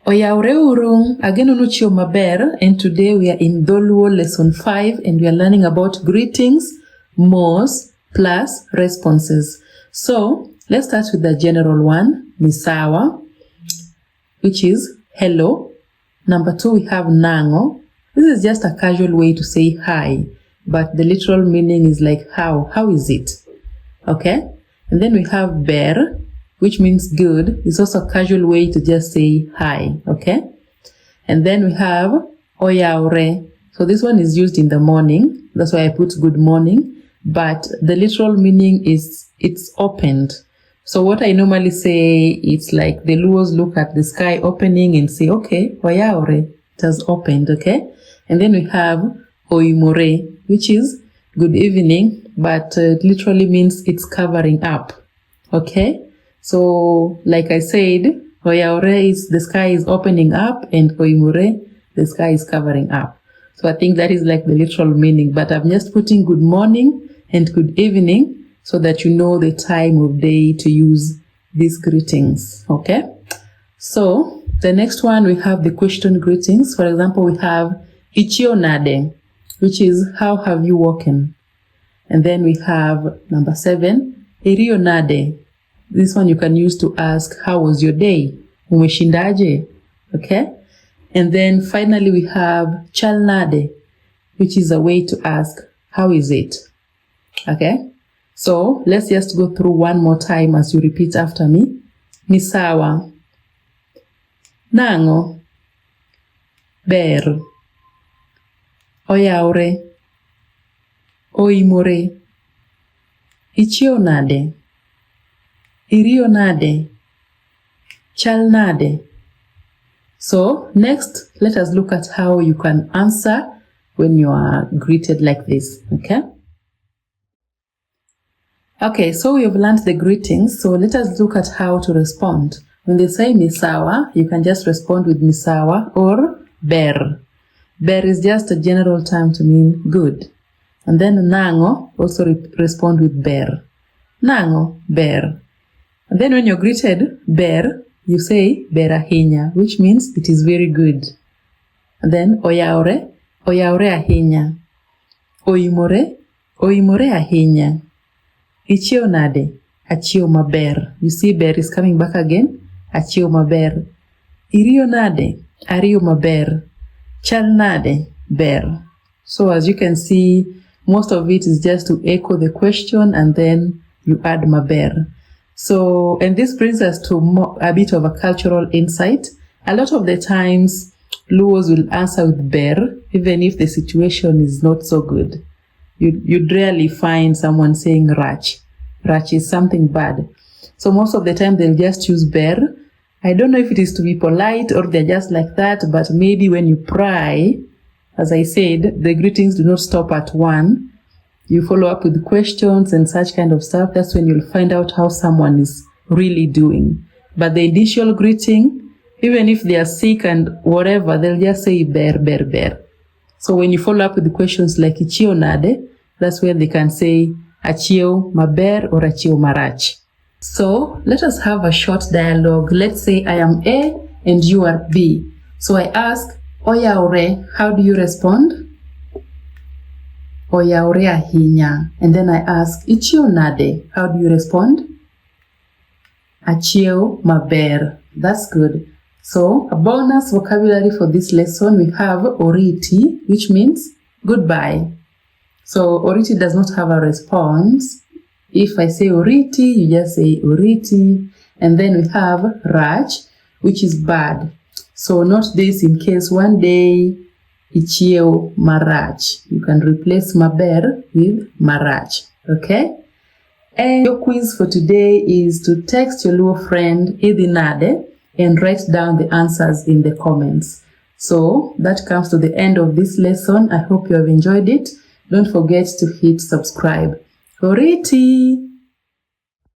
Oyaore urung, ageno nuchio maber, and today we are in Dholuo lesson 5 and we are learning about greetings, mos, plus responses. So, let's start with the general one, Misawa, which is hello. Number 2, we have nango. This is just a casual way to say hi, but the literal meaning is like how is it? Okay? And then we have ber, which means good. It's also a casual way to just say hi, okay? And then we have Oyaore. So this one is used in the morning. That's why I put good morning. But the literal meaning is it's opened. So what I normally say, it's like the Luos look at the sky opening and say, okay, Oyaore, it has opened, okay? And then we have Oimore, which is good evening, but it literally means it's covering up, okay? So, like I said, Oyaore is the sky is opening up, and Oimure, the sky is covering up. So I think that is like the literal meaning, but I'm just putting good morning and good evening so that you know the time of day to use these greetings, okay? So, the next one, we have the question greetings. For example, we have Ichio Nade, which is how have you woken? And then we have number 7, Irio Nade. This one you can use to ask, how was your day? Umeshindaje? Okay? And then finally we have chalnade, which is a way to ask, how is it? Okay? So let's just go through one more time as you repeat after me. Misawa. Nango. Ber. Oyaore. Oimore. Ichio nade. Irio nade. Chal nade. So next, let us look at how you can answer when you are greeted like this, okay? Okay, so we have learned the greetings, so let us look at how to respond. When they say Misawa, you can just respond with Misawa or ber. Ber is just a general term to mean good. And then nango, also respond with ber. Nango, ber. And then when you're greeted, ber, you say berahinya, which means it is very good. And then oyaore, oyaore ahinya. Oimore, oimore ahinya. Ichio nade, achio maber. You see ber is coming back again. Achio maber. Irio nade, ario maber. Chal nade, ber. So as you can see, most of it is just to echo the question and then you add maber. So, and this brings us to a bit of a cultural insight. A lot of the times, Luos will answer with ber, even if the situation is not so good. You'd rarely find someone saying rach. Rach is something bad. So most of the time, they'll just choose ber. I don't know if it is to be polite or they're just like that, but maybe when you pry, as I said, the greetings do not stop at one. You follow up with questions and such kind of stuff. That's when you'll find out how someone is really doing. But the initial greeting, even if they are sick and whatever, they'll just say ber, ber, ber. So when you follow up with the questions like ichio nade, that's where they can say achio maber or achio marach. So let us have a short dialogue. Let's say I am A and you are B. So I ask, Oyaore, how do you respond? Oyaore ahinya. And then I ask, Ichio nade, how do you respond? Achio maber. That's good. So, a bonus vocabulary for this lesson, we have oriti, which means goodbye. So, oriti does not have a response. If I say oriti, you just say oriti. And then we have rach, which is bad. So, note this in case one day Ichio marach. You can replace maber with marach. Okay? And your quiz for today is to text your Luo friend Idinade and write down the answers in the comments. So that comes to the end of this lesson. I hope you have enjoyed it. Don't forget to hit subscribe. Oriti!